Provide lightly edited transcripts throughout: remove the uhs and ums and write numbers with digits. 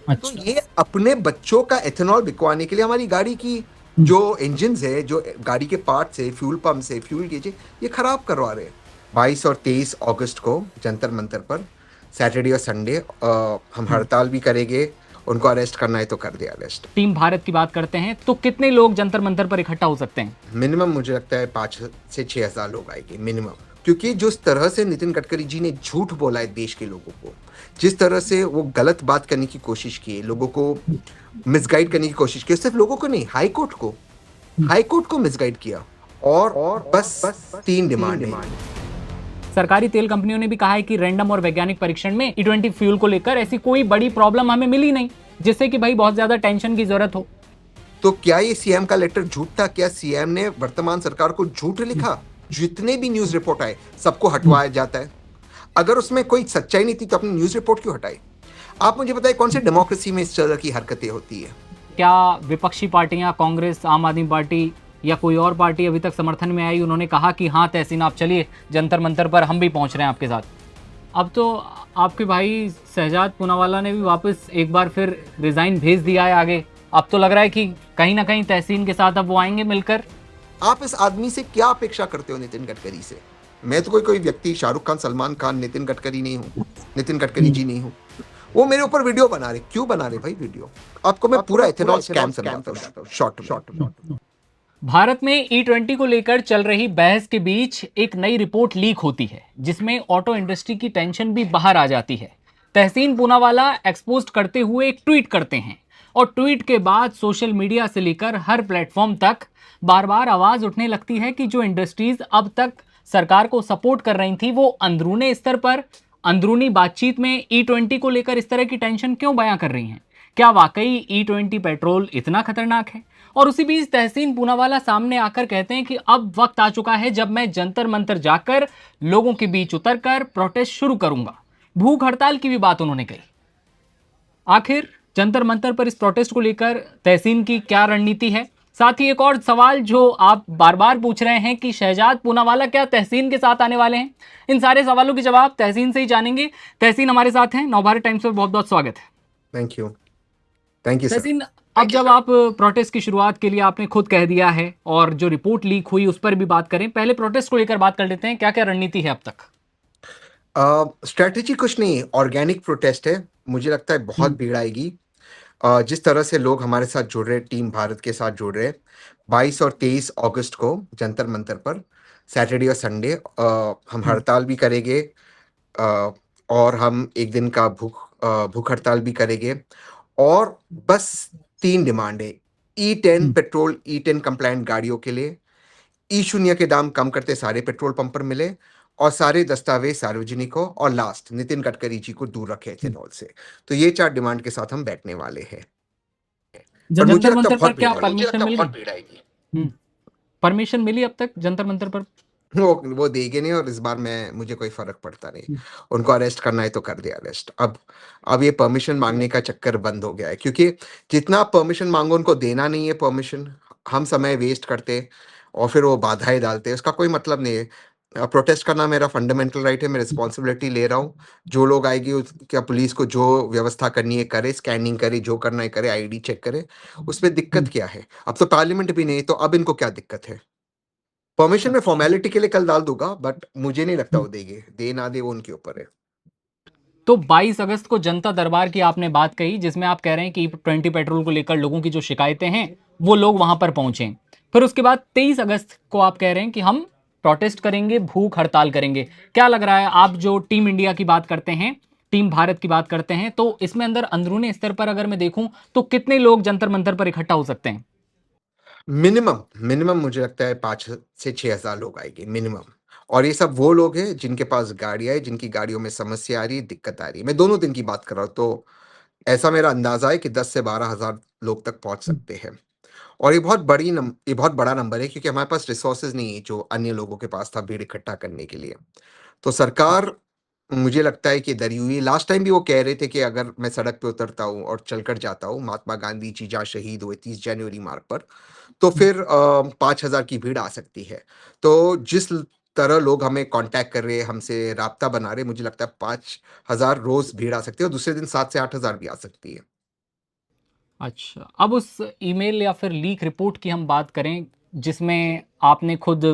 तो अच्छा। ये अपने बच्चों का एथेनॉल बिकवाने के लिए हमारी गाड़ी की हम्म। जो इंजन है, जो गाड़ी के पार्ट्स है, फ्यूल पंप से फ्यूल गेज है, ये खराब करवा रहे हैं। 22 और 23 अगस्त को जंतर मंतर पर, सैटरडे और संडे, हम हम्म। हड़ताल भी करेंगे। उनको अरेस्ट करना है तो कर दे अरेस्ट। टीम भारत की बात करते हैं तो कितने लोग जंतर मंतर पर इकट्ठा हो सकते हैं? मिनिमम मुझे लगता है 5 से 6 हजार लोग आएंगे मिनिमम। क्योंकि जिस तरह से नितिन गडकरी जी ने झूठ बोला है देश के लोगों को, जिस तरह से वो गलत बात करने की कोशिश की है, लोगों को मिसगाइड करने की कोशिश की, सिर्फ लोगों को नहीं, हम्म। हाई कोर्ट को मिसगाइड किया। और बस 3 डिमांड है। सरकारी तेल कंपनियों ने भी कहा है कि रैंडम और वैज्ञानिक परीक्षण में E20 फ्यूल को लेकर ऐसी कोई बड़ी प्रॉब्लम हमें मिली नहीं जिससे कि भाई बहुत ज्यादा टेंशन की जरूरत हो। तो क्या ये सीएम का लेटर झूठ था? क्या सीएम ने वर्तमान सरकार को झूठ लिखा? जितने भी न्यूज रिपोर्ट आए सबको हटवाया जाता है। अगर उसमें कोई सच्चाई नहीं थी तो अपनी न्यूज रिपोर्ट क्यों हटाई? आप मुझे बताइए, कौन सी डेमोक्रेसी में इस तरह की हरकतें होती है? क्या विपक्षी पार्टियां कांग्रेस, आम आदमी पार्टी या कोई और पार्टी अभी तक समर्थन में आई? उन्होंने कहा कि हाँ तहसीन आप चलिए जंतर मंतर पर, हम भी पहुंच रहे हैं आपके साथ। अब तो आपके भाई शहजाद पूनावाला ने भी वापस एक बार फिर रिजाइन भेज दिया है आगे। अब तो लग रहा है कि कहीं ना कहीं तहसीन के साथ अब वो आएंगे मिलकर। आप इस आदमी से क्या अपेक्षा करते हो, नितिन गडकरी से? मैं तो कोई कोई व्यक्ति, शाहरुख खान, सलमान खान, नितिन गडकरी नहीं हूं, नितिन गडकरी जी नहीं हूं। वो मेरे ऊपर वीडियो बना रहे, क्यों बना रहे भाई वीडियो? आपको मैं पूरा इथेनॉल स्कैम समझाता हूँ शॉर्ट में। भारत में E20 को लेकर चल रही बहस के बीच एक नई रिपोर्ट लीक होती है जिसमें ऑटो इंडस्ट्री की टेंशन भी बाहर आ जाती है। तहसीन पूनावाला एक्सपोज करते हुए एक ट्वीट करते हैं और ट्वीट के बाद सोशल मीडिया से लेकर हर प्लेटफॉर्म तक बार बार आवाज उठने लगती है कि जो इंडस्ट्रीज अब तक सरकार को सपोर्ट कर रही थी वो अंदरूनी स्तर पर, अंदरूनी बातचीत में E20 को लेकर इस तरह की टेंशन क्यों बयां कर रही हैं? क्या वाकई E20 पेट्रोल इतना खतरनाक है? और उसी बीच तहसीन पूनावाला सामने आकर कहते हैं कि अब वक्त आ चुका है जब मैं जंतर मंतर जाकर लोगों के बीच उतरकर प्रोटेस्ट शुरू करूंगा। भूख हड़ताल की भी बात उन्होंने कही। आखिर जंतर मंतर पर इस प्रोटेस्ट को लेकर तहसीन की क्या रणनीति है? साथ ही एक और सवाल जो आप बार बार पूछ रहे हैं कि शहजाद पूनावाला क्या तहसीन के साथ आने वाले हैं? इन सारे सवालों के जवाब तहसीन से ही जानेंगे। तहसीन हमारे साथ हैं, नवभारत टाइम्स पर बहुत बहुत स्वागत है। Thank you. Thank you sir. Tehseen, अब जब आप प्रोटेस्ट की शुरुआत के लिए आपने खुद कह दिया है और जो रिपोर्ट लीक हुई उस पर भी बात करें, पहले प्रोटेस्ट को लेकर बात कर लेते हैं, क्या क्या रणनीति है अब तक? स्ट्रेटेजी कुछ नहीं, ऑर्गेनिक प्रोटेस्ट है। मुझे लगता है बहुत हम्म। भीड़ आएगी। जिस तरह से लोग हमारे साथ जुड़ रहे, टीम भारत के साथ जुड़ रहे, 22 और 23 अगस्त को जंतर मंतर पर, सैटरडे और संडे, हम हम्म। हड़ताल भी करेंगे। अ, और हम एक दिन का भूख हड़ताल भी करेंगे। और बस 3 डिमांड है। E10 हम्म। पेट्रोल, E10 कंप्लायंट गाड़ियों के लिए, E0 के दाम कम करते सारे पेट्रोल पंप पर मिले, और सारे दस्तावेज सार्वजनिक हो, और लास्ट, नितिन गडकरी जी को दूर रखे हम्म। इथेनॉल से। तो ये 4 डिमांड के साथ हम बैठने वाले हैं। पर मुझे जंतर लगता है मंतर पर बहुत भीड़ क्या आएगी। परमिशन मिल गई? हम्म। परमिशन मिली अब तक जंतर मंतर पर? वो देंगे नहीं, और इस बार मैं मुझे कोई फर्क पड़ता नहीं। उनको अरेस्ट करना है तो कर दे अरेस्ट। अब ये परमिशन मांगने का चक्कर बंद हो गया है, क्योंकि जितना आप परमिशन मांगो, उनको देना नहीं है परमिशन। हम समय वेस्ट करते और फिर वो बाधाएं डालते, उसका कोई मतलब नहीं है। प्रोटेस्ट करना मेरा फंडामेंटल राइट है, मैं रिस्पॉन्सिबिलिटी ले रहा हूँ। जो लोग आएगी क्या, पुलिस को जो व्यवस्था करनी है करे, स्कैनिंग करे, जो करना है करे, आईडी चेक करे। उसमें दिक्कत हम्म। क्या है? अब तो पार्लियामेंट भी नहीं, तो अब इनको क्या दिक्कत है? परमिशन में अच्छा। फॉर्मेलिटी के लिए कल डाल दूंगा, बट मुझे नहीं लगता हम्म। वो देंगे, दे ना दे वो उनके ऊपर है। तो 22 अगस्त को जनता दरबार की आपने बात कही जिसमें आप कह रहे हैं कि E20 पेट्रोल को लेकर लोगों की जो शिकायतें हैं वो लोग वहां पर पहुंचे। फिर उसके बाद 23 अगस्त को आप कह रहे हैं कि हम प्रोटेस्ट करेंगे, भूख हड़ताल करेंगे। क्या लग रहा है, आप जो टीम इंडिया की बात करते हैं, टीम भारत की बात करते हैं, तो इसमें अंदर अंदरूनी स्तर पर अगर मैं देखूं तो कितने लोग जंतर मंतर पर इकट्ठा हो सकते हैं? मिनिमम मिनिमम मुझे लगता है 5 से 6 हजार लोग आएंगे मिनिमम। और ये सब वो लोग हैं जिनके पास गाड़ियां है, जिनकी गाड़ियों में समस्या आ रही है, दिक्कत आ रही है। मैं दोनों दिन की बात कर रहा हूँ, तो ऐसा मेरा अंदाजा है कि 10 से 12 हजार लोग तक पहुंच सकते हैं। और ये बहुत बड़ा नंबर है, क्योंकि हमारे पास रिसोर्सेज नहीं है जो अन्य लोगों के पास था भीड़ इकट्ठा करने के लिए। तो सरकार, मुझे लगता है कि डरी हुई है। लास्ट टाइम भी वो कह रहे थे कि अगर मैं सड़क पे उतरता हूँ और चलकर जाता हूँ, महात्मा गांधी जी जहाँ शहीद हुए 30 जनवरी मार्ग पर, तो फिर 5 हजार की भीड़ आ सकती है। तो जिस तरह लोग हमें कांटेक्ट कर रहे हैं, हमसे राब्ता बना रहे हैं, मुझे लगता है 5 हजार रोज भीड़ आ सकती है, और दूसरे दिन 7 से 8 हजार भी आ सकती है। अच्छा, अब उस ईमेल या फिर लीक रिपोर्ट की हम बात करें, जिसमें आपने खुद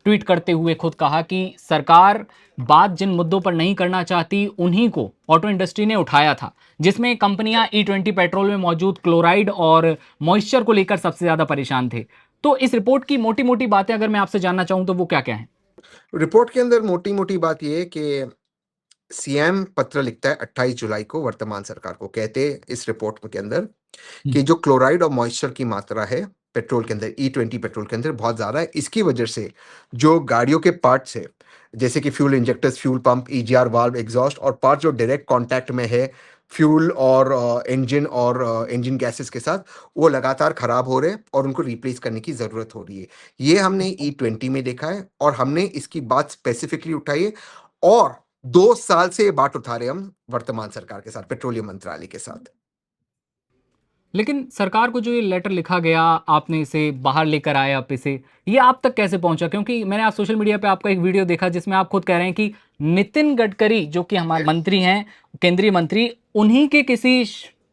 ट्वीट करते हुए खुद कहा कि सरकार बात जिन मुद्दों पर नहीं करना चाहती, उन्हीं को ऑटो इंडस्ट्री ने उठाया था, जिसमें कंपनियां E20 पेट्रोल में मौजूद क्लोराइड और मॉइस्चर को लेकर सबसे ज़्यादा परेशान थे। तो इस रिपोर्ट की मोटी-मोटी बातें अगर मैं आपसे जानना चाहूँ, तो वो क्या-क्या हैं? रिपोर्ट के अंदर मोटी-मोटी बात ये है कि सीएम पत्र लिखता है 28 जुलाई को वर्तमान सरकार को, कहते इस रिपोर्ट के अंदर हुँ, कि जो क्लोराइड और मॉइस्चर की मात्रा है पेट्रोल के अंदर, E20 पेट्रोल के अंदर बहुत ज़्यादा है। इसकी वजह से जो गाड़ियों के पार्ट्स है, जैसे कि fuel injectors, fuel pump, EGR valve, exhaust और पार्ट्स जो डायरेक्ट कॉन्टैक्ट में है फ्यूल और इंजन गैसेस के साथ, वो लगातार खराब हो रहे हैं और उनको रिप्लेस करने की ज़रूरत हो रही है। ये हमने E20 में देखा है और हमने इसकी बात स्पेसिफिकली उठाई है और 2 साल से ये बात उठा रहे हैं हम वर्तमान सरकार के साथ, पेट्रोलियम मंत्रालय के साथ। लेकिन सरकार को जो ये लेटर लिखा गया, आपने इसे बाहर लेकर आए आप इसे, ये आप तक कैसे पहुंचा? क्योंकि मैंने आज सोशल मीडिया पे आपका एक वीडियो देखा जिसमें आप खुद कह रहे हैं कि नितिन गडकरी जो कि हमारे मंत्री हैं, केंद्रीय मंत्री, उन्हीं के किसी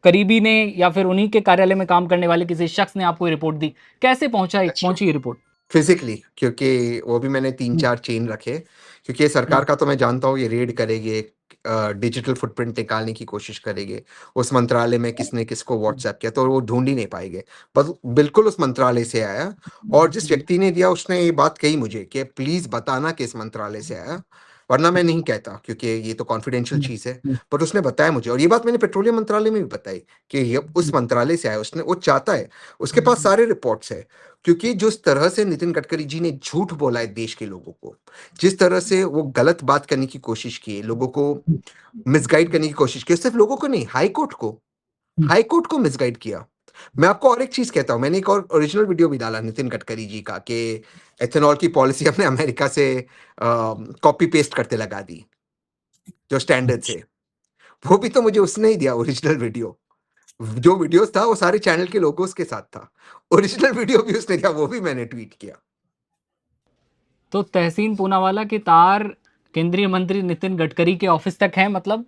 करीबी ने या फिर उन्हीं के कार्यालय में काम करने वाले किसी शख्स ने आपको ये रिपोर्ट दी। कैसे पहुंची ये रिपोर्ट? फिज़िकली, क्योंकि वो भी मैंने 3-4 चेन रखे, क्योंकि ये सरकार का तो मैं जानता हूँ ये रेड करेंगे, डिजिटल फुटप्रिंट निकालने की कोशिश करेंगे। उस मंत्रालय में किसने किसको व्हाट्सएप किया, तो वो ढूँढ ही नहीं पाएँगे। पर बिल्कुल उस मंत्रालय से आया और जिस व्यक्ति ने दिया उसने ये बात कही मुझे कि प्लीज़ बताना किस मंत्रालय से आया, वरना मैं नहीं कहता क्योंकि ये तो कॉन्फिडेंशियल चीज़ है। पर उसने बताया मुझे और ये बात मैंने पेट्रोलियम मंत्रालय में भी बताई कि ये उस मंत्रालय से आया, उसने वो चाहता है, उसके पास सारे रिपोर्ट्स हैं। क्योंकि जिस तरह से नितिन गडकरी जी ने झूठ बोला है देश के लोगों को, जिस तरह से वो गलत बात करने की कोशिश की है, लोगों को मिसगाइड करने की कोशिश की है, सिर्फ लोगों को नहीं, हाई कोर्ट को मिसगाइड किया। मैं आपको और एक चीज़ कहता हूँ, मैंने एक और ओरिजिनल वीडियो भी डाला नितिन गडकरी जी का कि एथेनॉल की पॉलिसी हमने अमेरिका से कॉपी पेस्ट करते लगा दी, जो स्टैंडर्ड्स है। वो भी तो मुझे उसने ही दिया ओरिजिनल वीडियो। जो वीडियोज़ था वो सारे चैनल के लोगोस के साथ था। ओरिजिनल वीडियो भी उसने दिया, वो भी मैंने ट्वीट किया। तो तहसीन पूनावाला के तार केंद्रीय मंत्री नितिन गडकरी के ऑफिस तक हैं, मतलब?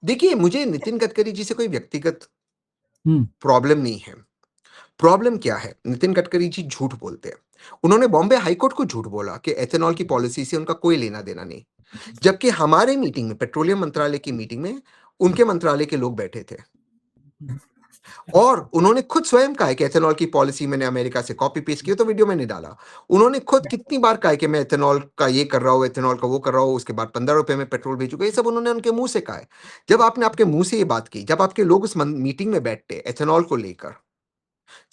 देखिए, मुझे नितिन गडकरी जी से कोई व्यक्तिगत हम्म। प्रॉब्लम नहीं है। प्रॉब्लम क्या है? नितिन गडकरी जी झूठ बोलते हैं। उन्होंने बॉम्बे हाई कोर्ट को झूठ बोला कि एथेनॉल की पॉलिसी से उनका कोई लेना-देना नहीं। जबकि हमारे मीटिंग में, पेट्रोलियम मंत्रालय की मीटिंग में, उनके मंत्रालय के लोग बैठे थे। और उन्होंने खुद स्वयं कहा है कि एथेनॉल की पॉलिसी मैंने अमेरिका से कॉपी पेस्ट की है, तो वीडियो मैंने डाला। उन्होंने खुद कितनी बार कहा है कि मैं एथेनॉल का ये कर रहा हूँ, एथेनॉल का वो कर रहा हूँ, उसके बाद ₹15 में पेट्रोल बेचूँगा, ये सब उन्होंने उनके मुँह से कहा है। जब आपने आपके मुँह से ये बात की, जब आपके लोग उस मन मीटिंग में बैठते एथेनॉल को लेकर,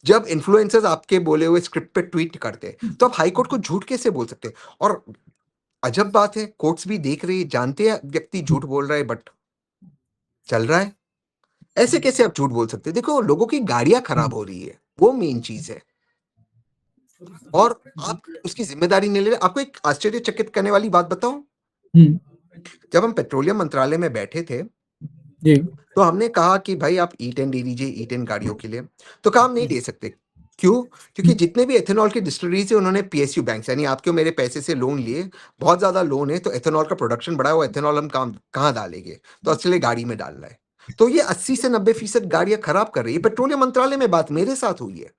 जब इन्फ्लुएंसर्स आपके बोले हुए स्क्रिप्ट पे ट्वीट करते, तो आप हाई कोर्ट को झूठ कैसे बोल सकते हैं? और अजब बात है, कोर्ट्स भी देख रही है, जानते हैं व्यक्ति झूठ बोल रहा है बट चल रहा है। ऐसे कैसे आप झूठ बोल सकते हैं? देखो, लोगों की गाड़ियाँ खराब हो रही है, वो मेन चीज़ है। और आप उसकी ज़िम्मेदारी नहीं ले रहे। आपको एक आश्चर्यचकित करने वाली बात बताऊँ? हम्म। जब हम पेट्रोलियम मंत्रालय में बैठे थे, जी। तो हमने कहा कि भाई आप E10 दे दीजिए, E10 गाड़ियों के लिए। तो कहा हम नहीं दे सकते। क्यों? क्योंकि जितने भी एथेनॉल की डिस्टिलरीज़ हैं उन्होंने पीएसयू बैंक से, यानी आपके और मेरे पैसे से लोन लिए, बहुत ज़्यादा लोन है, तो एथेनॉल का प्रोडक्शन बढ़ा है, वो एथेनॉल हम काम कहाँ डालेंगे? तो इसलिए गाड़ी में डालना है। तो ये 80 से 90% गाड़ियाँ खराब कर रही है। पेट्रोलियम मंत्रालय में बात मेरे साथ हुई है।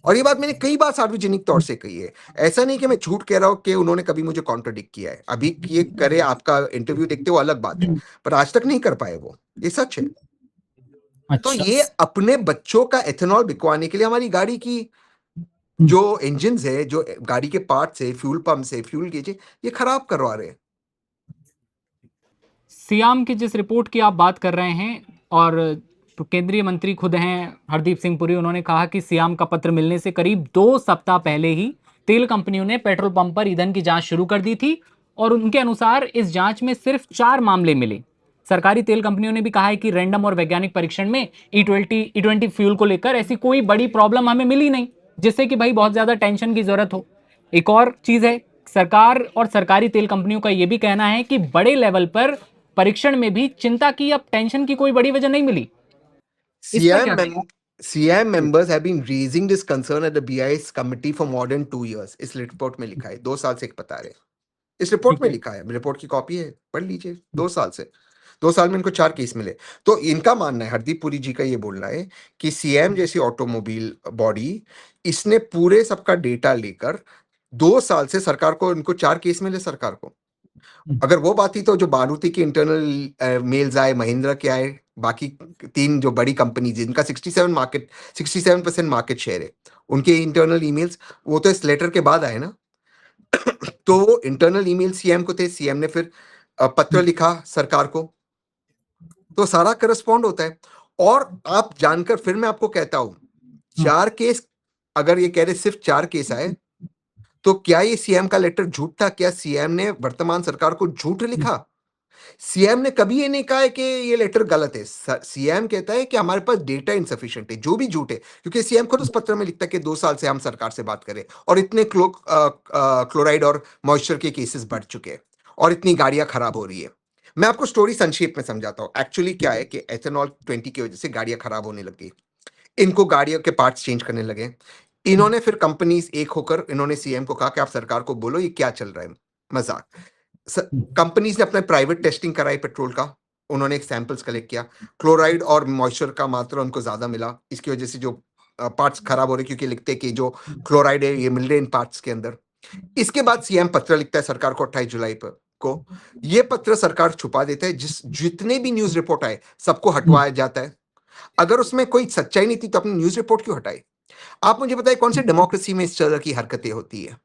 और ये बात मैंने कई बार सार्वजनिक तौर से कही है। ऐसा नहीं कि मैं झूठ कह रहा हूँ कि उन्होंने कभी मुझे कॉन्ट्रडिक्ट किया है। अभी ये करे, आपका इंटरव्यू देखते हो अलग बात है, पर आज तक नहीं कर पाए वो। ये सच है। तो अच्छा। ये अपने बच्चों का एथेनॉल बिकवाने के लिए हमारी गाड़ी की जो इंजन्स है, जो गाड़ी के पार्ट्स है, फ्यूल पंप्स है, फ्यूल गेज है, ये खराब करवा रहे हैं। सियाम की जिस रिपोर्ट की आप बात कर रहे हैं, और तो केंद्रीय मंत्री खुद हैं हरदीप सिंह पुरी, उन्होंने कहा कि सियाम का पत्र मिलने से करीब 2 सप्ताह पहले ही तेल कंपनियों ने पेट्रोल पंप पर ईंधन की जांच शुरू कर दी थी, और उनके अनुसार इस जांच में सिर्फ 4 मामले मिले। सरकारी तेल कंपनियों ने भी कहा है कि रैंडम और वैज्ञानिक परीक्षण में E20 फ्यूल को लेकर ऐसी कोई बड़ी प्रॉब्लम हमें मिली नहीं, जिससे कि भाई बहुत ज्यादा टेंशन की जरूरत हो। एक और चीज है, सरकार और सरकारी तेल कंपनियों का यह भी कहना है कि बड़े लेवल पर परीक्षण में भी चिंता की, अब टेंशन की कोई बड़ी वजह नहीं मिली। इस पर सीएम क्या मेम CM members have been raising this concern at the BIS committee for more than 2 years. इस रिपोर्ट में लिखा है, 2 साल से बता रहे हैं। इस रिपोर्ट ठीक में है। लिखा है, रिपोर्ट की कॉपी है, पढ़ लीजिए, 2 साल से। 2 साल में इनको 4 केस मिले। तो इनका मानना है, हरदीप पुरी जी का ये बोलना है कि सीएम जैसी ऑटोमोबाइल बॉडी, इसने पूरे सबका डेटा लेकर 2 साल से सरकार को, इनको 4 केस मिले सरकार को। अगर वो बात थी तो जो मारुति के इंटरनल मेल्स आए, महिंद्रा के आए, बाकी 3 जो बड़ी कंपनी जिनका 67% मार्केट शेयर है, उनके इंटरनल ईमेल्स, वो तो इस लेटर के बाद आए ना। तो वो इंटरनल ईमेल सीएम को थे, सीएम ने फिर पत्र लिखा सरकार को, तो सारा करस्पॉन्ड होता है। और आप जानकर फिर मैं आपको कहता हूं, 4 केस, अगर ये कह रहे सिर्फ 4 केस आए, तो क्या ये सीएम का लेटर झूठ था? क्या सीएम ने वर्तमान सरकार को झूठ लिखा? सीएम ने कभी ये नहीं कहा है कि ये लेटर गलत है। सीएम कहता है कि हमारे पास डेटा इनसफिशिएंट है, जो भी झूठ है, क्योंकि सीएम खुद उस पत्र में लिखता है कि 2 साल से हम सरकार से बात करें और इतने क्लोराइड और मॉइस्चर के केसेस बढ़ चुके हैं और इतनी गाड़ियां खराब हो रही है। मैं आपको स्टोरी संक्षेप में समझाता हूँ। एक्चुअली क्या है कि एथेनॉल 20 की वजह से गाड़ियां खराब होने लगी, इनको गाड़ियों के पार्ट्स चेंज करने लगे। इन्होंने फिर कंपनीज एक होकर इन्होंने सीएम को कहा कि आप सरकार को बोलो ये क्या चल रहा है, मजाक। कंपनीज ने अपने प्राइवेट टेस्टिंग कराई पेट्रोल का, उन्होंने एक सैंपल्स कलेक्ट किया, क्लोराइड और मॉइस्चर का मात्रा उनको ज्यादा मिला, इसकी वजह से जो पार्ट्स खराब हो रहे, क्योंकि लिखते हैं कि जो क्लोराइड है ये मिल रहे इन पार्ट्स के अंदर। इसके बाद सीएम पत्र लिखता है सरकार को 28 जुलाई पर को। ये पत्र सरकार छुपा देता है, जितने भी न्यूज रिपोर्ट आए सबको हटवाया जाता है। अगर उसमें कोई सच्चाई नहीं थी तो अपनी न्यूज रिपोर्ट क्यों हटाई? आप मुझे बताइए कौन सी डेमोक्रेसी में इस तरह की हरकतें होती है?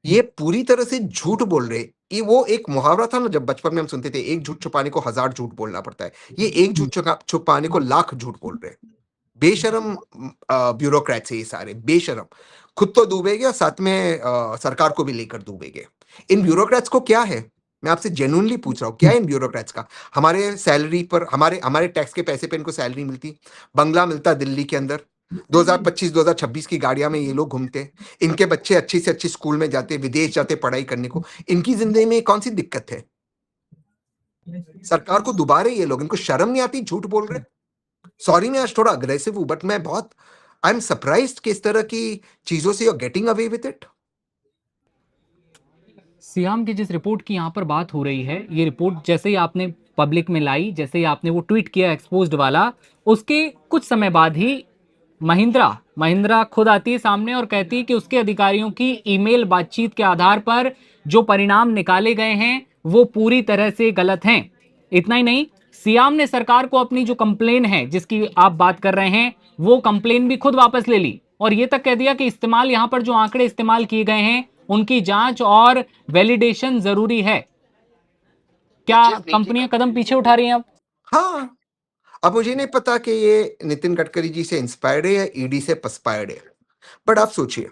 ये पूरी तरह से झूठ बोल रहे। ये वो एक मुहावरा था ना, जब बचपन में हम सुनते थे, एक झूठ छुपाने को 1000 झूठ बोलना पड़ता है। ये एक झूठ छुपाने को लाख झूठ बोल रहे हैं। बेशरम ब्यूरोक्रेट्स है ये सारे, बेशरम। खुद तो डूबेगे और साथ में सरकार को भी लेकर डूबेगे। इन ब्यूरोक्रेट्स को क्या है? मैं आपसे जेन्युइनली पूछ रहा हूँ, क्या है इन ब्यूरोक्रेट्स का? हमारे सैलरी पर, हमारे हमारे टैक्स के पैसे पे इनको सैलरी मिलती, बंगला मिलता दिल्ली के अंदर, 2025-2026 की गाड़ियां में ये लोग घूमते, इनके बच्चे अच्छी से अच्छी स्कूल में जाते, विदेश जाते पढ़ाई करने को। इनकी जिंदगी में कौन सी दिक्कत है? सरकार को दुबा रहे ये लोग, इनको शर्म नहीं आती, झूठ बोल रहे। सॉरी मैं आज थोड़ा अग्रेसिव हूं, बट मैं बहुत, आई एम सरप्राइज्ड कि इस तरह की चीजों से you are getting away with it. SIAM की जिस रिपोर्ट की यहाँ पर बात हो रही है, ये रिपोर्ट जैसे ही आपने पब्लिक में लाई, जैसे ही आपने वो ट्वीट किया एक्सपोज्ड वाला, उसके कुछ समय बाद ही महिंद्रा महिंद्रा खुद आती है सामने और कहती है कि उसके अधिकारियों की ईमेल बातचीत के आधार पर जो परिणाम निकाले गए हैं वो पूरी तरह से गलत हैं। इतना ही नहीं, सियाम ने सरकार को अपनी जो कंप्लेन है जिसकी आप बात कर रहे हैं वो कंप्लेन भी खुद वापस ले ली और ये तक कह दिया कि इस्तेमाल, यहां पर जो आंकड़े इस्तेमाल किए गए हैं उनकी जांच और वैलिडेशन जरूरी है। क्या कंपनियां कदम पीछे उठा रही हैं अब? हाँ, अब मुझे नहीं पता कि ये नितिन गडकरी जी से इंस्पायर्ड है या ईडी से पस्पायर्ड है, बट आप सोचिए,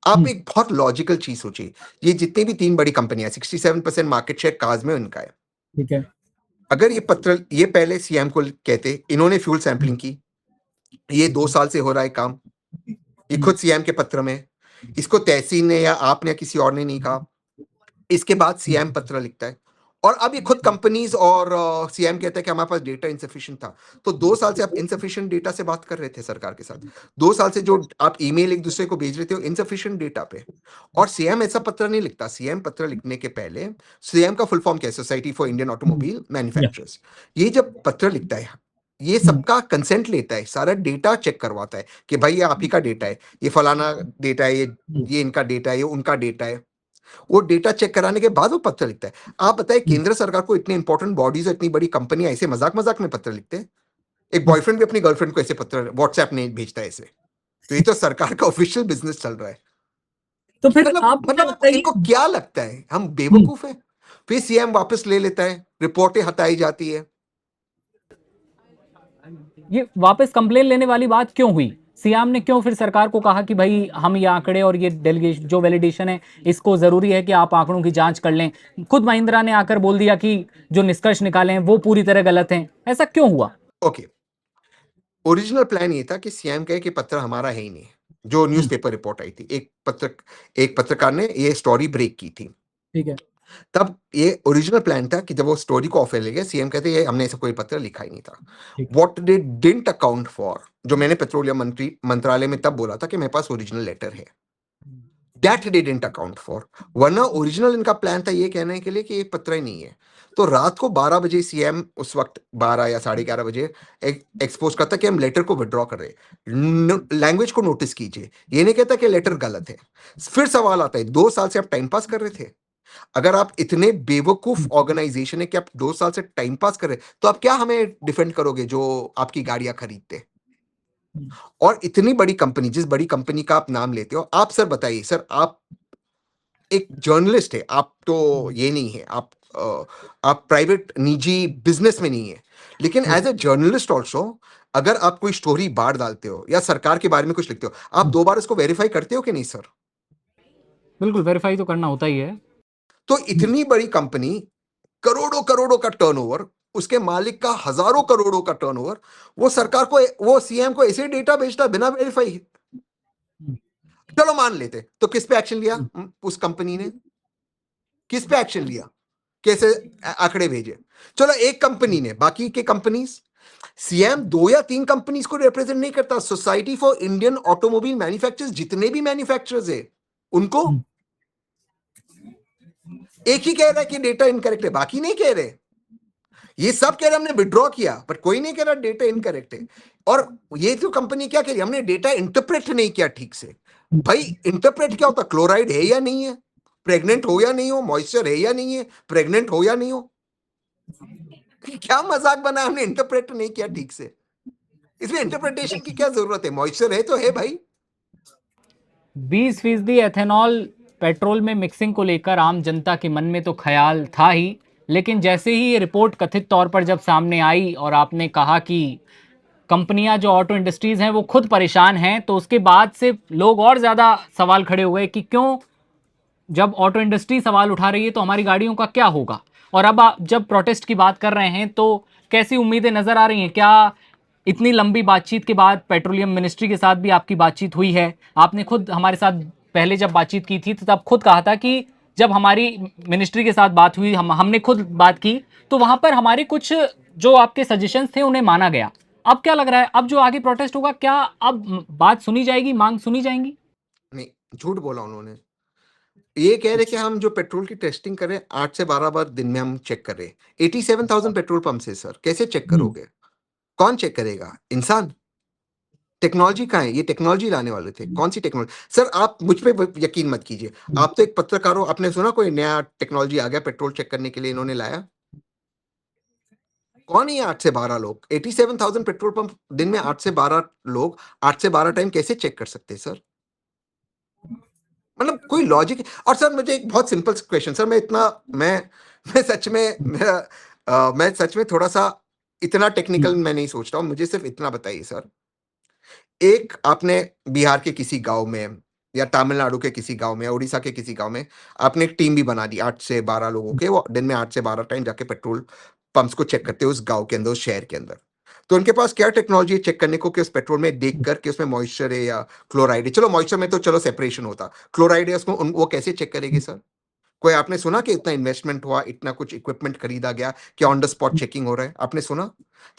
आप एक बहुत लॉजिकल चीज सोचिए। ये जितनी भी 3 बड़ी कंपनियां, 67% मार्केट शेयर कार्स में उनका है। ठीक है। अगर ये पत्र ये पहले सीएम को कहते, इन्होंने फ्यूल सैंपलिंग की, ये 2 साल से हो रहा है काम, ये खुद सीएम के पत्र में, इसको तहसील ने या आपने या किसी और ने नहीं कहा। इसके बाद सीएम पत्र लिखता है और अब ये खुद कंपनीज और सीएम कहता है कि हमारे पास डेटा इनसफिशिएंट था। तो 2 साल से आप इनसफिशिएंट डेटा से बात कर रहे थे सरकार के साथ, 2 साल से जो आप ईमेल एक दूसरे को भेज रहे थे इनसफिशिएंट डेटा पे। और सीएम ऐसा पत्र नहीं लिखता। सीएम पत्र लिखने के पहले, सीएम का फुल फॉर्म क्या है? Society for Indian automobile manufacturers. ये जब पत्र लिखता है, ये सबका कंसेंट लेता है, सारा डेटा चेक करवाता है कि भाई ये आप ही का डेटा है, ये फलाना डेटा है, ये इनका डेटा है, ये उनका डेटा है। वो डेटा चेक कराने के बाद वो पत्र लिखता है। आप बताइए, केंद्र सरकार को इतनी इंपॉर्टेंट बॉडीज और इतनी बड़ी कंपनी ऐसे मजाक मजाक में पत्र लिखते हैं? एक बॉयफ्रेंड भी अपनी गर्लफ्रेंड को ऐसे पत्र व्हाट्सएप नहीं भेजता है ऐसे। तो ये तो सरकार का ऑफिशियल बिजनेस चल रहा है। तो फिर मतलब आप मुझे मतलब बताइए। इनको क्या लगता है हम बेवकूफ है? फिर सीएम वापस ले लेता है, रिपोर्टें हटाई जाती है। ये वापस कंप्लेन लेने वाली बात क्यों हुई? सीएम ने क्यों फिर सरकार को कहा कि भाई हम ये आंकड़े और ये डेलीगेशन जो वैलिडेशन है इसको जरूरी है कि आप आंकड़ों की जांच कर लें? खुद महिंद्रा ने आकर बोल दिया कि जो निष्कर्ष निकाले हैं वो पूरी तरह गलत हैं। ऐसा क्यों हुआ? ओके, ओरिजिनल प्लान ये था कि सीएम कहे कि पत्र हमारा है ही नहीं। जो न्यूज़पेपर रिपोर्ट आई थी, एक पत्रकार ने ये स्टोरी ब्रेक की थी। ठीक है। तब ये ओरिजिनल प्लान था कि जब वो स्टोरी को ऑफ ले गया, सीएम कहते ये हमने ऐसा कोई पत्र लिखा ही नहीं था। ठीक। What they didn't account for, जो मैंने पेट्रोलियम मंत्रालय में तब बोला था कि मेरे पास ओरिजिनल लेटर है, that they didn't account for. वरना ओरिजिनल इनका प्लान था ये कहने के लिए कि ये पत्र ही नहीं है। तो रात को 12 बजे सीएम उस वक्त 12 या 11:30 बजे एक्सपोज करता कि हम लेटर को विड्रॉ कर रहे हैं। लैंग्वेज को नोटिस कीजिए, ये नहीं कहता कि लेटर गलत है। फिर सवाल आता है, 2 साल से आप टाइम पास कर रहे थे। अगर आप इतने बेवकूफ ऑर्गेनाइजेशन है कि आप 2 साल से टाइम पास कर रहे, तो आप क्या हमें डिफेंड करोगे जो आपकी गाड़ियां खरीदते? और इतनी बड़ी कंपनी, जिस बड़ी कंपनी का आप नाम लेते हो, आप सर बताइए सर, आप एक जर्नलिस्ट है, आप तो ये नहीं है, आप प्राइवेट निजी बिजनेस में नहीं है, लेकिन एज ए जर्नलिस्ट ऑल्सो, अगर आप कोई स्टोरी बाहर डालते हो या सरकार के बारे में कुछ लिखते हो, आप 2 बार इसको वेरीफाई करते हो कि नहीं सर? बिल्कुल वेरीफाई तो करना होता ही है। तो इतनी बड़ी कंपनी, करोड़ों करोड़ों का टर्नओवर, उसके मालिक का हजारों करोड़ों का टर्नओवर, वो सरकार को, वो सीएम को ऐसे डेटा भेजता बिना वेरीफाई। चलो मान लेते, तो किस पे एक्शन लिया उस कंपनी ने? किस पे एक्शन लिया? कैसे आंकड़े भेजे? चलो एक कंपनी ने, बाकी के कंपनीज, सीएम 2 या 3 कंपनीज को रिप्रेजेंट नहीं करता। Society for Indian automobile manufacturers, जितने भी मैन्युफैक्चरर्स है, उनको एक ही कह रहा है कि डेटा इनकरेक्ट है, बाकी नहीं कह रहे। ये सब कह रहे हमने विड्रॉ किया, पर कोई नहीं कह रहा डेटा इनकरेक्ट है। और ये जो कंपनी क्या कह रही है, हमने डेटा इंटरप्रेट नहीं किया ठीक से। भाई इंटरप्रेट क्या होता? क्लोराइड है या नहीं है, प्रेग्नेंट हो या नहीं हो, मॉइस्चर है या नहीं है, प्रेग्नेंट हो या नहीं हो। क्या मजाक बना, हमने इंटरप्रेट नहीं किया ठीक से। इसमें इंटरप्रिटेशन की क्या जरूरत है? मॉइस्चर है तो है भाई। 20% एथेनॉल पेट्रोल में मिक्सिंग को लेकर आम जनता के मन में तो ख्याल था ही, लेकिन जैसे ही ये रिपोर्ट कथित तौर पर जब सामने आई और आपने कहा कि कंपनियां जो ऑटो इंडस्ट्रीज हैं वो खुद परेशान हैं, तो उसके बाद से लोग और ज़्यादा सवाल खड़े हुए कि क्यों, जब ऑटो इंडस्ट्री सवाल उठा रही है तो हमारी गाड़ियों का क्या होगा। और अब आप जब प्रोटेस्ट की बात कर रहे हैं तो कैसी उम्मीदें नज़र आ रही हैं? क्या इतनी लंबी बातचीत के बाद पेट्रोलियम मिनिस्ट्री के साथ भी आपकी बातचीत हुई है? आपने खुद हमारे साथ पहले जब बातचीत की थी तो तब खुद कहा था कि जब हमारी मिनिस्ट्री के साथ बात हुई, हमने खुद बात की, तो वहां पर हमारे कुछ जो आपके सजेशंस थे उन्हें माना गया। अब क्या लग रहा है, अब जो आगे प्रोटेस्ट होगा, क्या अब बात सुनी जाएगी, मांग सुनी जाएंगी? नहीं, झूठ बोला उन्होंने। ये कह रहे कि हम जो पेट्रोल की टेस्टिंग कर रहे हैं, 8 से 12 बार दिन में हम चेक कर रहे हैं। 87,000 पेट्रोल पंप है सर, कैसे चेक करोगे? कौन चेक करेगा? इंसान? टेक्नोलॉजी कहाँ है? ये टेक्नोलॉजी लाने वाले थे, कौन सी टेक्नोलॉजी? सर आप मुझ पे यकीन मत कीजिए, आप तो एक पत्रकार हो, आपने सुना कोई नया टेक्नोलॉजी आ गया पेट्रोल चेक करने के लिए इन्होंने लाया? कौन है ये 8 से 12 लोग? 87,000 पेट्रोल पंप दिन में 8 से 12 लोग 8 से 12 टाइम कैसे चेक कर सकते हैं सर? मतलब कोई लॉजिक? और सर मुझे एक बहुत सिंपल क्वेश्चन सर, मैं सच में मैं सच में थोड़ा सा इतना टेक्निकल मैं नहीं सोच रहा हूँ, मुझे सिर्फ इतना बताइए सर। एक आपने बिहार के किसी गांव में या तमिलनाडु के किसी गांव में या उड़ीसा के किसी गांव में आपने एक टीम भी बना दी 8 से 12 लोगों के, वो दिन में 8 से 12 टाइम जाके पेट्रोल पंप्स को चेक करते हैं उस गांव के अंदर, उस शहर के अंदर। तो उनके पास क्या टेक्नोलॉजी है चेक करने को कि उस पेट्रोल में देख कर कि उसमें मॉइस्चर है या क्लोराइड है? चलो मॉइस्चर में तो चलो सेपरेशन होता, क्लोराइड है उसमें, वो कैसे चेक करेगी सर? कोई आपने सुना कि इतना इन्वेस्टमेंट हुआ, इतना कुछ इक्विपमेंट खरीदा गया कि ऑन द स्पॉट चेकिंग हो रहा है? आपने सुना?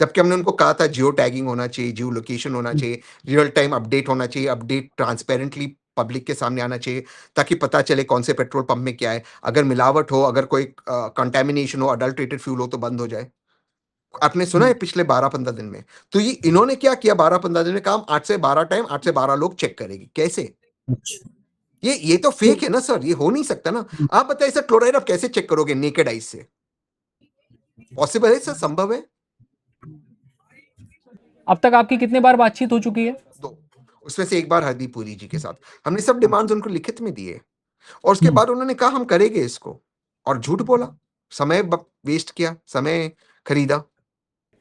जबकि हमने उनको कहा था जियो टैगिंग होना चाहिए, जियो लोकेशन होना चाहिए, रियल टाइम अपडेट होना चाहिए, अपडेट ट्रांसपेरेंटली पब्लिक के सामने आना चाहिए, ताकि पता चले कौन से पेट्रोल पंप में क्या है, अगर मिलावट हो, अगर कोई कंटेमिनेशन हो, अडल्ट्रेटेड फ्यूल हो तो बंद हो जाए। आपने सुना है पिछले 12-15 दिन में? तो ये इन्होंने क्या किया, 12-15 दिन में काम, 8 से 12 टाइम 8 से 12 लोग चेक करेगी, कैसे? ये तो फेक है ना सर, ये हो नहीं सकता ना। आप बताइए सर, क्लोराइड आप कैसे चेक करोगे नेकेड आइज से? पॉसिबल है सर? संभव है? अब तक आपकी कितने बार बातचीत हो चुकी है? दो, उसमें से एक बार हरदीप पुरी जी के साथ। हमने सब डिमांड्स उनको लिखित में दिए, और उसके बाद उन्होंने कहा हम करेंगे इसको, और झूठ बोला, समय वेस्ट किया, समय खरीदा।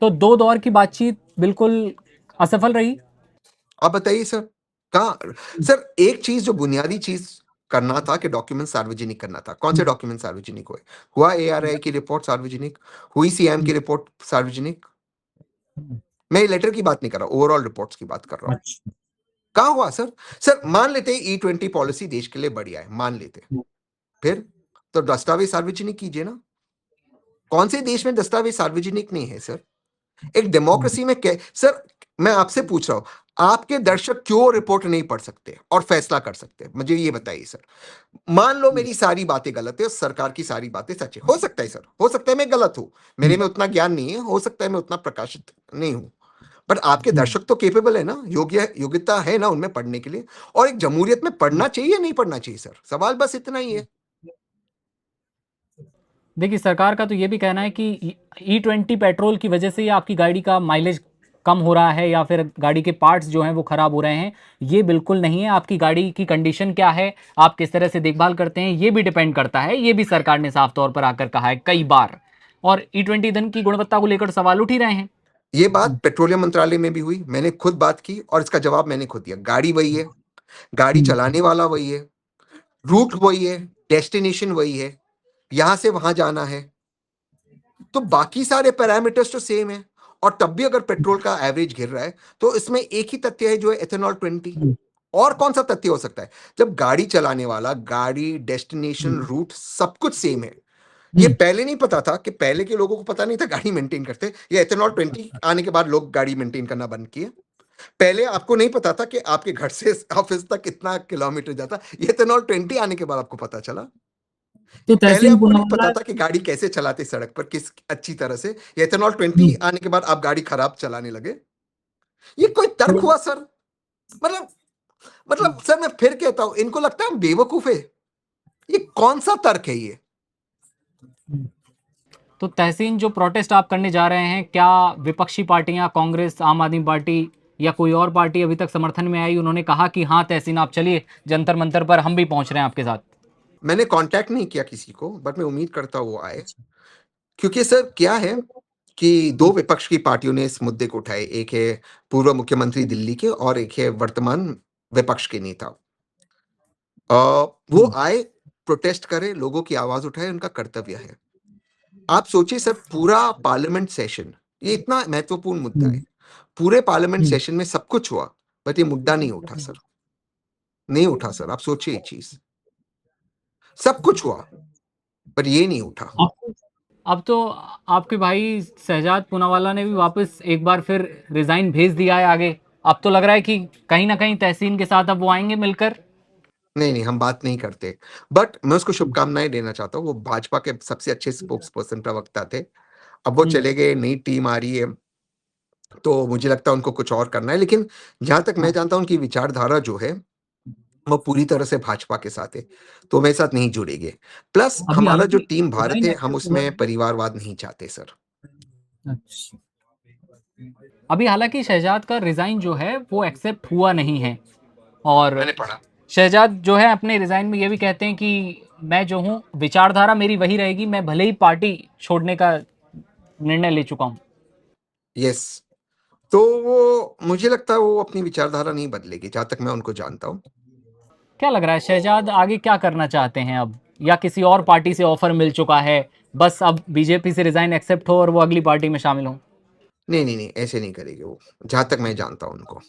तो दो दौर की बातचीत बिल्कुल असफल रही। आप बताइए सर, कहाँ? सर एक चीज जो बुनियादी चीज करना था कि डॉक्यूमेंट सार्वजनिक करना था, कौन से डॉक्यूमेंट सार्वजनिक हुए? हुआ एआरआई की रिपोर्ट सार्वजनिक? हुई सीएम की रिपोर्ट सार्वजनिक? मैं ये लेटर की बात नहीं कर रहा, ओवरऑल रिपोर्ट्स की बात कर रहा हूँ। कहाँ हुआ सर? सर मान लेते E20 पॉलिसी देश के लिए बढ़िया है, मान लेते, फिर तो दस्तावेज सार्वजनिक कीजिए ना। कौन से देश में दस्तावेज सार्वजनिक नहीं है सर? एक डेमोक्रेसी में सर, मैं आपसे पूछ रहा हूँ, आपके दर्शक क्यों रिपोर्ट नहीं पढ़ सकते और फैसला कर सकते? मुझे ये बताइए सर। मान लो मेरी सारी बातें गलत है और सरकार की सारी बातें सच है। हो सकता है सर, हो सकता है मैं गलत हूँ। मेरे में उतना ज्ञान नहीं है, हो सकता है मैं उतना प्रकाशित नहीं हूँ। बट आपके दर्शक तो कैपेबल है ना, योग्यता है ना उनमें पढ़ने के लिए। और एक जमहूरियत में पढ़ना चाहिए या नहीं पढ़ना चाहिए सर? सवाल बस इतना ही है। देखिए, सरकार का तो ये भी कहना है कि E20 पेट्रोल की वजह से ही आपकी गाड़ी का माइलेज कम हो रहा है या फिर गाड़ी के पार्ट्स जो हैं वो खराब हो रहे हैं। ये बिल्कुल नहीं है। आपकी गाड़ी की कंडीशन क्या है, आप किस तरह से देखभाल करते हैं, ये भी डिपेंड करता है। ये भी सरकार ने साफ तौर पर आकर कहा है कई बार। और E20 ईंधन की गुणवत्ता को लेकर सवाल उठ ही रहे हैं। ये बात पेट्रोलियम मंत्रालय में भी हुई, मैंने खुद बात की और इसका जवाब मैंने खुद दिया। गाड़ी वही है, गाड़ी चलाने वाला वही है, रूट वही है, डेस्टिनेशन वही है, यहां से वहां जाना है, तो बाकी सारे पैरामीटर्स तो सेम है। और तब भी अगर पेट्रोल का एवरेज गिर रहा है, तो इसमें एक ही तथ्य है जो है एथेनॉल 20। और कौन सा तथ्य हो सकता है? जब गाड़ी चलाने वाला, गाड़ी, डेस्टिनेशन, रूट सब कुछ सेम है। ये पहले नहीं पता था, कि पहले के लोगों को पता नहीं था गाड़ी मेंटेन करते। ये एथेनॉल 20 आने के बाद लोग गाड़ी मेंटेन करना बंद किए। पहले आपको नहीं पता था कि आपके घर से ऑफिस तक कितना किलोमीटर जाता। ये एथेनॉल 20 आने के बाद आपको पता चला। तो पहले तहसीन आपको नहीं पता पूनावाला। था कि गाड़ी कैसे चलाते सड़क पर, किस अच्छी तरह से। ये एथेनॉल 20 आने के बाद आप गाड़ी खराब चलाने लगे। ये कोई तर्क हुआ सर? मतलब सर, मैं फिर कहता हूं, इनको लगता है हम बेवकूफ है। ये कौन सा तर्क है ये? तो तहसीन, जो प्रोटेस्ट आप करने जा रहे हैं, क्या विपक्षी पार्टियां, कांग्रेस, आम आदमी पार्टी या कोई और पार्टी अभी तक समर्थन में आई? उन्होंने कहा कि हाँ तहसीन आप चलिए जंतर मंतर पर, हम भी पहुंच रहे हैं आपके साथ। मैंने कांटेक्ट नहीं किया किसी को, बट मैं उम्मीद करता हूं वो आए। क्योंकि सर क्या है कि दो विपक्ष की पार्टियों ने इस मुद्दे को उठाए। एक है पूर्व मुख्यमंत्री दिल्ली के और एक है वर्तमान विपक्ष के नेता। अ, वो आए, प्रोटेस्ट करे, लोगों की आवाज उठाए, उनका कर्तव्य है। आप सोचिए सर, पूरा पार्लियामेंट सेशन, ये इतना महत्वपूर्ण मुद्दा है। पूरे पार्लियामेंट सेशन में सब कुछ हुआ, बट ये मुद्दा नहीं उठा सर। नहीं उठा सर, आप सोचिए एक चीज। सब कुछ हुआ, पर ये नहीं उठा। अब तो आपके भाई शहजाद पूनावाला ने भी वापस एक बार फिर रिजाइन भेज दिया है आगे। अब तो लग रहा है कि कहीं ना कहीं तहसीन के साथ अब वो आएंगे मिलकर। नहीं, नहीं, हम बात नहीं करते। बट मैं उसको शुभकामनाएँ देना चाहता हूँ। वो भाजपा के सबसे अच्छे स्पोक्स पर्सन, प्रवक्ता थे। अब वो चले गए, नई टीम आ रही है, तो मुझे लगता है उनको कुछ और करना है। लेकिन जहाँ तक मैं हाँ, जानता हूँ, उनकी विचारधारा जो है, वो पूरी तरह से भाजपा के साथ है, तो मेरे साथ नहीं जुड़ेंगे। प्लस अभी हमारा जो हालांकि टीम भारत रिजाइन है, हम एक्सेप्ट हुआ उसमें है। परिवारवाद नहीं चाहते सर। अच्छा। अभी हालांकि शहजाद का रिजाइन जो है वो एक्सेप्ट हुआ नहीं है। और मैंने पढ़ा। शहजाद जो है अपने रिजाइन में ये भी कहते हैं कि मैं जो हूँ, विचारधारा मेरी वही रहेगी, मैं भले ही पार्टी छोड़ने का निर्णय ले चुका हूँ। यस। तो वो, मुझे लगता है वो अपनी विचारधारा नहीं बदलेगी, जहाँ तक मैं उनको जानता हूँ। क्या लग रहा है शहजाद आगे क्या करना चाहते हैं अब, या किसी और पार्टी से ऑफर मिल चुका है, बस अब बीजेपी से रिजाइन एक्सेप्ट हो और वो अगली पार्टी में शामिल हो? नहीं, नहीं, नहीं, ऐसे नहीं करेंगे वो, जहाँ तक मैं जानता हूँ उनको।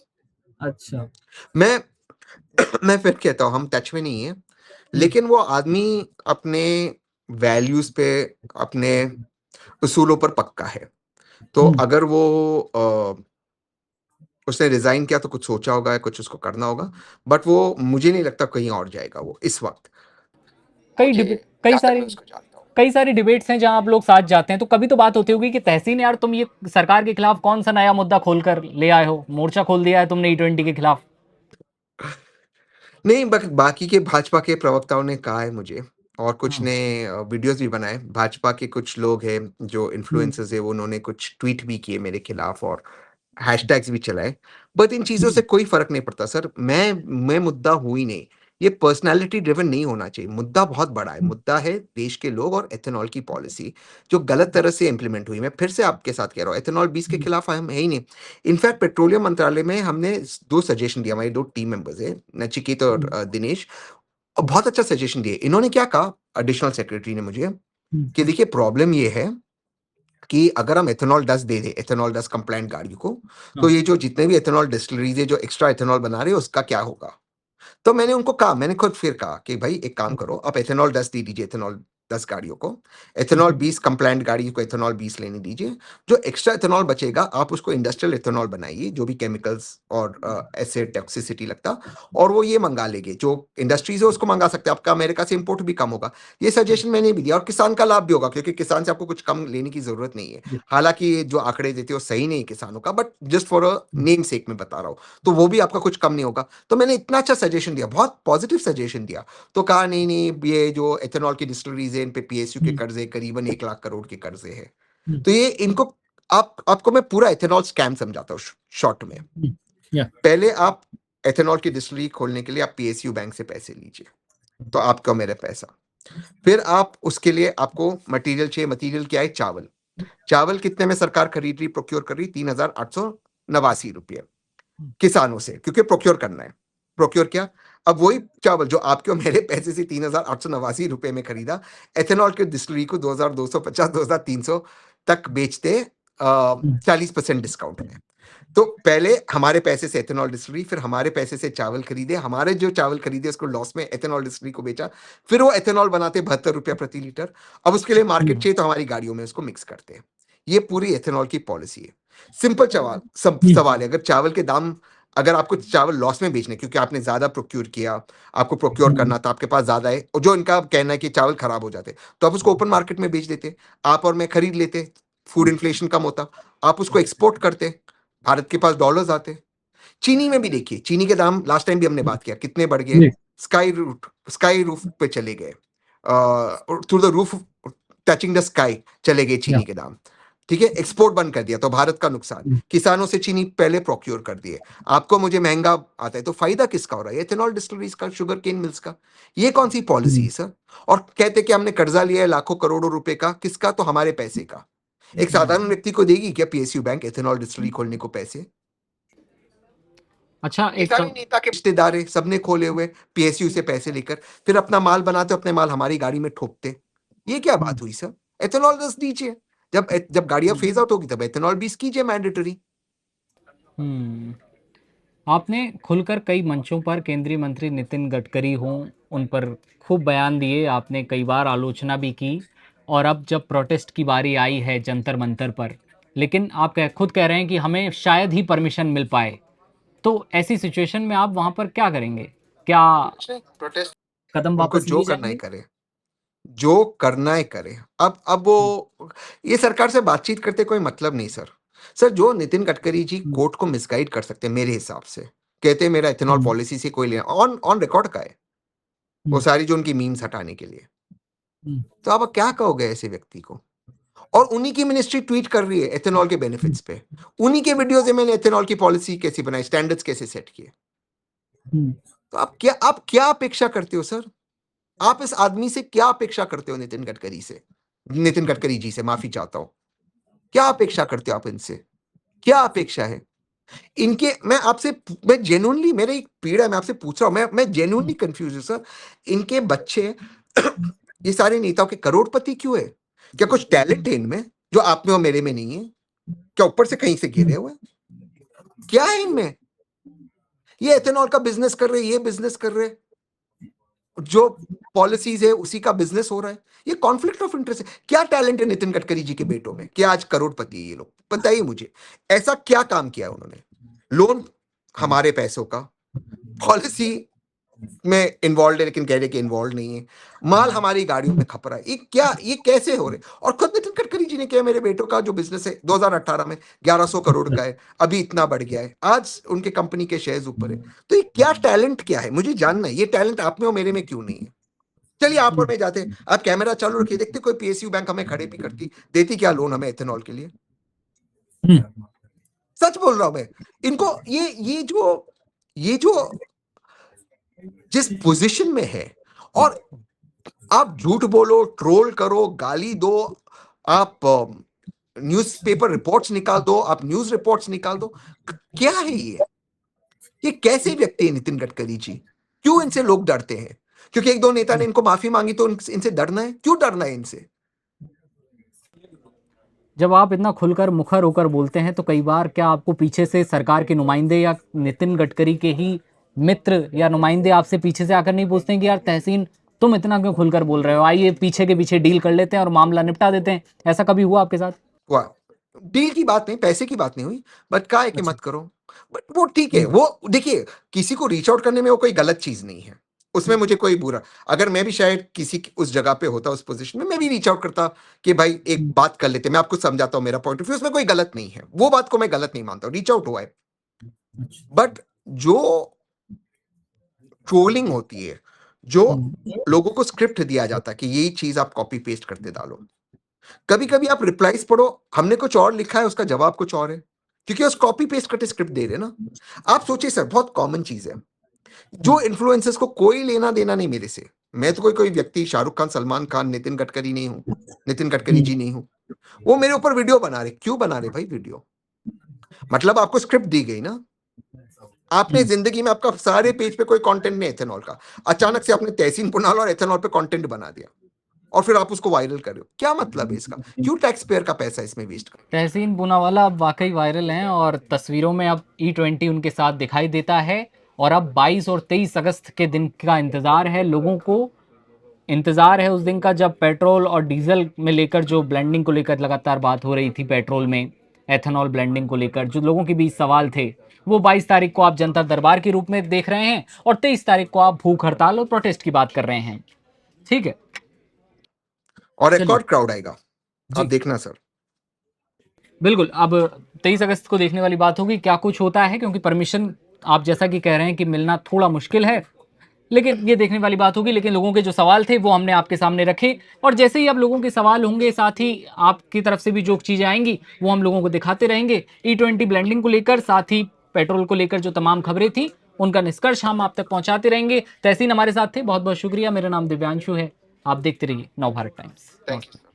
अच्छा। मैं मैं फिर कहता हूँ, हम टच में नहीं है। लेकिन वो आदमी अपने वैल्यूज पे, अपने उसूलों पर पक्का है। तो अगर वो उसने रिजाइन किया, तो कुछ सोचा होगा, कुछ उसको करना होगा। बट वो, मुझे नहीं लगता कहीं और जाएगा वो इस वक्त। कई मुझे, डिबेट, कई जहां तक सारी मैं उसको जानता हूँ। कई सारी डिबेट्स हैं जहां आप लोग साथ जाते हैं, तो कभी तो बात होती होगी कि तहसीन यार, तुम ये सरकार के खिलाफ कौन सा नया मुद्दा खोल कर ले आए हो, मोर्चा खोल दिया है तुमने E20 के खिलाफ। नहीं, बाकी के भाजपा के प्रवक्ताओं ने कहा है मुझे, और कुछ ने वीडियोस भी बनाए। भाजपा के कुछ लोग हैं जो इन्फ्लुएंसर्स है, वो उन्होंने कुछ ट्वीट भी किए मेरे खिलाफ और हैशटैग्स भी चलाए। बट इन चीज़ों से कोई फ़र्क नहीं पड़ता सर। मैं मुद्दा हूँ ही नहीं। ये पर्सनैलिटी ड्रिवन नहीं होना चाहिए। मुद्दा बहुत बड़ा है। मुद्दा है देश के लोग और एथेनॉल की पॉलिसी, जो गलत तरह से इम्प्लीमेंट हुई। मैं फिर से आपके साथ कह रहा हूँ, एथेनॉल 20 के खिलाफ हम है ही नहीं। इनफैक्ट पेट्रोलियम मंत्रालय में हमने 2 सजेशन दिया, हमारे 2 टीम मेंबर्स हैं, नचिकेत और दिनेश, और बहुत अच्छा सजेशन दिए। इन्होंने क्या कहा, एडिशनल सेक्रेटरी ने मुझे, कि देखिए प्रॉब्लम ये है कि अगर हम एथेनॉल डस्ट दे दें, एथेनॉल डस्ट कंप्लायंट गाड़ियों को, तो ये जो जितने भी एथेनॉल डिस्टिलरीज़ है, जो एक्स्ट्रा एथेनॉल बना रहे हैं, उसका क्या होगा? तो मैंने उनको कहा, मैंने खुद फिर कहा कि भाई एक काम करो, आप एथेनॉल डस्ट दे दीजिए, एथेनॉल 10 गाड़ियों को, एथेनॉल 20 कंप्लायंट गाड़ी को एथेनॉल 20 लेने दीजिए। जो एक्स्ट्रा एथेनॉल बचेगा आप उसको इंडस्ट्रियल एथेनॉल बनाइए, जो भी केमिकल्स और ऐसे टॉक्सिसिटी लगता, और वो ये मंगा लेंगे, जो इंडस्ट्रीज है उसको मंगा सकते हैं, आपका अमेरिका से इंपोर्ट भी कम होगा। ये सजेशन मैंने भी दिया और किसान का लाभ भी होगा, क्योंकि किसान से आपको कुछ कम लेने की जरूरत नहीं है। जी। हालांकि ये जो आंकड़े देते हो सही नहीं है किसानों का, but just for a name सेक में बता रहा हूँ, तो वो भी आपका कुछ कम नहीं होगा। तो मैंने इतना अच्छा सजेशन दिया, बहुत पॉजिटिव सजेशन दिया, तो कहा नहीं नहीं, ये जो एथेनॉल की डिस्टिलरीज है इन पे पीएसयू के कर्जे करीबन 1 लाख करोड़ के कर्जे है। तो ये इनको, आपको मैं पूरा एथेनॉल स्कैम समझाता हूँ शॉर्ट में। या पहले आप एथेनॉल की डिस्टिलरी खोलने के लिए आप पीएसयू बैंक से पैसे लीजिए, तो आपका मेरा पैसा। फिर आप उसके लिए आपको मटेरियल चाहिए, मटेरियल क्या है? चावल। चावल कितने में सरकार खरीद रही, प्रोक्योर कर रही? 3,889 रुपये किसानों से, क्योंकि प्रोक्योर करना है। प्रोक्योर क्या? अब वही चावल जो आपके और मेरे पैसे से 3,889 रुपये में खरीदा, एथेनॉल की डिस्टिलरी को 2,250 2,300 तक बेचते 40% डिस्काउंट में। तो पहले हमारे पैसे से एथेनॉल डिस्टिलरी, फिर हमारे पैसे से चावल खरीदे, हमारे जो चावल खरीदे उसको लॉस में एथेनॉल डिस्टिलरी को बेचा, फिर वो एथेनॉल बनाते 72 रुपया प्रति लीटर। अब उसके लिए मार्केट चाहिए तो हमारी गाड़ियों में उसको मिक्स करते हैं। ये पूरी एथेनॉल की पॉलिसी है। सिंपल सवाल है, अगर चावल के दाम, अगर आपको चावल लॉस में बेचने, क्योंकि आपने ज्यादा प्रोक्योर किया, आपको प्रोक्योर करना था, आपके पास ज्यादा है, और जो इनका कहना है कि चावल खराब हो जाते, तो आप उसको ओपन मार्केट में बेच देते, आप और मैं खरीद लेते, फूड इन्फ्लेशन कम होता, आप उसको एक्सपोर्ट करते, भारत के पास डॉलर्स आते। चीनी में भी देखिए, चीनी के दाम लास्ट टाइम भी हमने बात किया, कितने बढ़ गए? स्काई रूफ पे चले गए, through the roof, touching the sky चले गए चीनी के दाम। ठीक है, एक्सपोर्ट बंद कर दिया तो भारत का नुकसान, किसानों से चीनी पहले प्रोक्योर कर दिए, आपको मुझे महंगा आता है, तो फायदा किसका हो रहा है? एथेनॉल डिस्टिलरीज का, शुगर केन मिल्स का। ये कौन सी पॉलिसी है सर? और कहते कि हमने कर्जा लिया है लाखों करोड़ों रुपए का, किसका? तो हमारे पैसे का। एक साधारण व्यक्ति को देगी क्या पीएसयू बैंक एथेनॉल डिस्टिलरी खोलने को पैसे? अच्छा, एक नेता नेता के रिश्तेदार है, सबने खोले हुए पीएसयू से पैसे लेकर, फिर अपना माल बनाते, अपने माल हमारी गाड़ी में ठोकते। ये क्या बात हुई सर? एथेनॉल 10 दीजिए, जब गाड़ियां फेज आउट होगी तब एथेनॉल 20 कीजिए मैंडेटरी। हम्म, आपने खुलकर कई मंचों पर केंद्रीय मंत्री नितिन गडकरी हों, उन पर खूब बयान दिए, आपने कई बार आलोचना भी की, और अब जब प्रोटेस्ट की बारी आई है जंतर मंतर पर, लेकिन आप खुद कह रहे हैं कि हमें शायद ही परमिशन मिल पाए, तो ऐसी सिचुएशन में आप वहां पर क्या करेंगे? क्या प्रोटेस्ट, कदम उनको वापस जो लिए करना है जाएंगे? करे, जो करना है करे। अब वो, ये सरकार से बातचीत करते कोई मतलब नहीं सर। सर, जो नितिन गडकरी जी कोर्ट को मिसगाइड कर सकते हैं मेरे हिसाब से, कहते हैं मेरा इथेनॉल पॉलिसी से कोई लेना, ऑन ऑन रिकॉर्ड का है वो सारी, जो उनकी मीम्स हटाने के लिए, तो आप क्या कहोगे ऐसे व्यक्ति को? और उन्हीं की मिनिस्ट्री ट्वीट कर रही है एथेनॉल के बेनिफिट्स पे, उन्हीं के वीडियो से मैंने एथेनॉल की पॉलिसी कैसी बनाई, स्टैंडर्ड्स कैसे सेट किए। तो आप क्या अपेक्षा करते हो सर? आप इस आदमी से क्या अपेक्षा करते हो? नितिन गडकरी से, नितिन गडकरी जी से, माफी चाहता हूं, क्या अपेक्षा करते हो आप इनसे? क्या अपेक्षा है इनके? मैं जेन्युइनली, मेरे एक पीड़ा है, मैं आपसे पूछ रहा हूं, मैं जेन्युइनली कंफ्यूज हूं सर। इनके बच्चे ये सारे नेताओं के करोड़पति क्यों है? क्या कुछ टैलेंट है इनमें जो आप में और मेरे में नहीं है? क्या ऊपर से कहीं से गिरे हुए हैं? क्या है इनमें? ये एथेनॉल का बिजनेस कर रहे, ये बिजनेस कर रहे, जो पॉलिसीज है उसी का बिजनेस हो रहा है। ये कॉन्फ्लिक्ट ऑफ इंटरेस्ट है। क्या टैलेंट है नितिन गडकरी जी के बेटों में, क्या आज करोड़पति है ये लोग? बताइए मुझे, ऐसा क्या काम किया उन्होंने? लोन हमारे पैसों का, पॉलिसी में इन्वॉल्व है लेकिन कह रहे कि इन्वॉल्व नहीं है, माल हमारी गाड़ियों में खप रहा है। ये कैसे हो रहे? और खुद नितिन गडकरी जी ने किया, मेरे बेटों का जो बिजनेस है 2018 में 1100 करोड़ का है, अभी इतना बढ़ गया है, आज उनके कंपनी के शेयर्स ऊपर है। तो ये क्या टैलेंट क्या है, मुझे जानना है। ये टैलेंट आप में और मेरे में क्यों नहीं है? चलिए आप और मैं जाते हैं, आप कैमरा चालू रखिए, देखते कोई पीएसयू बैंक हमें खड़े भी करती, देती क्या लोन हमें एथेनॉल के लिए? सच बोल रहा हूं मैं। इनको ये जो जिस पोजीशन में है, और आप झूठ बोलो, ट्रोल करो, गाली दो, आप न्यूज़पेपर रिपोर्ट्स निकाल दो, आप न्यूज रिपोर्ट्स निकाल दो, क्या है ये कैसे व्यक्ति है नितिन गडकरी जी? क्यों इनसे लोग डरते हैं? क्योंकि एक दो नेता ने इनको माफी मांगी तो इनसे डरना है? क्यों डरना है इनसे? जब आप इतना खुलकर मुखर होकर बोलते हैं, तो कई बार क्या आपको पीछे से सरकार के नुमाइंदे या नितिन गडकरी के ही मित्र या नुमाइंदे आपसे पीछे से आकर नहीं पूछते हैं कि यार तहसीन, तुम इतना क्यों खुलकर बोल रहे हो, आइए पीछे के पीछे डील कर लेते हैं और मामला निपटा देते हैं। ऐसा कभी हुआ आपके साथ? वाह! डील की बात नहीं, पैसे की बात नहीं हुई, बट क्या है कि अच्छा। मत करो। बट वो ठीक है, हम्म, वो देखिए, किसी को रीच आउट करने में वो कोई गलत चीज़ नहीं है। उसमें मुझे कोई बुरा, अगर मैं भी शायद किसी की उस जगह पे होता, उस पोज़ीशन में, मैं भी रीच आउट करता कि भाई एक हम्म, बात कर लेते हैं, मैं आपको समझाता हूँ मेरा पॉइंट ऑफ व्यू, उसमें कोई गलत नहीं है। वो बात को मैं गलत नहीं मानता हूँ, रीच आउट हुआ है। अच्छा। बट जो ट्रोलिंग होती है, जो हम्म, लोगों को स्क्रिप्ट दिया जाता है कि यही चीज़ आप कॉपी पेस्ट करते डालो। कभी-कभी आप रिप्लाइज़ पढ़ो, हमने कुछ और लिखा है, उसका जवाब कुछ और है। क्योंकि उस कॉपी पेस्ट करके स्क्रिप्ट दे रहे हैं ना। आप सोचिए सर, बहुत कॉमन चीज़ है। जो इन्फ्लुएंसर्स को कोई लेना-देना नहीं मेरे से। मैं तो कोई कोई व्यक्ति शाहरुख खान, सलमान खान, नितिन गडकरी नहीं हूँ। नितिन गडकरी हम्म, जी नहीं हूँ। वो मेरे ऊपर वीडियो बना रहे। क्यों बना रहे भाई वीडियो? मतलब आपको स्क्रिप्ट दी गई ना। आपने हम्म, ज़िंदगी में आपका सारे पेज पे कोई कंटेंट नहीं है एथेनॉल का। अचानक से आपने तहसीन पुनावाला और एथेनॉल पे कंटेंट बना दिया। और फिर आप उसको वायरल कर रहे हो। क्या मतलब है इसका? क्यों टैक्स पेयर का पैसा इसमें वेस्ट कर। तहसीन पूनावाला अब वाकई वायरल हैं और तस्वीरों में अब E20 उनके साथ दिखाई देता है। और अब 22 और 23 अगस्त के दिन का इंतज़ार है लोगों को। इंतज़ार है उस दिन का जब पेट्रोल और डीजल में लेकर जो ब्लेंडिंग को लेकर लगातार बात हो रही थी, पेट्रोल में एथेनॉल ब्लेंडिंग को लेकर जो लोगों के बीच सवाल थे, वो 22 तारीख को आप जनता दरबार के रूप में देख रहे हैं और 23 तारीख को आप भूख हड़ताल और प्रोटेस्ट की बात कर रहे हैं। ठीक है। और चलिए। रिकॉर्ड क्राउड आएगा। आप जी देखना सर। बिल्कुल। अब 23 अगस्त को देखने वाली बात होगी क्या कुछ होता है, क्योंकि परमिशन आप जैसा कि कह रहे हैं कि मिलना थोड़ा मुश्किल है। लेकिन ये देखने वाली बात होगी। लेकिन लोगों के जो सवाल थे वो हमने आपके सामने रखे, और जैसे ही अब लोगों के सवाल होंगे, साथ ही आपकी तरफ से भी जो चीज़ें आएंगी वो हम लोगों को दिखाते रहेंगे। E20 ब्लेंडिंग को लेकर, साथ ही पेट्रोल को लेकर जो तमाम खबरें थी उनका निष्कर्ष हम आप तक पहुंचाते रहेंगे। तहसीन हमारे साथ थे, बहुत बहुत शुक्रिया। मेरा नाम दिव्यांशु है। आप देखते रहिए नवभारत टाइम्स। थैंक नमस्कार। यू।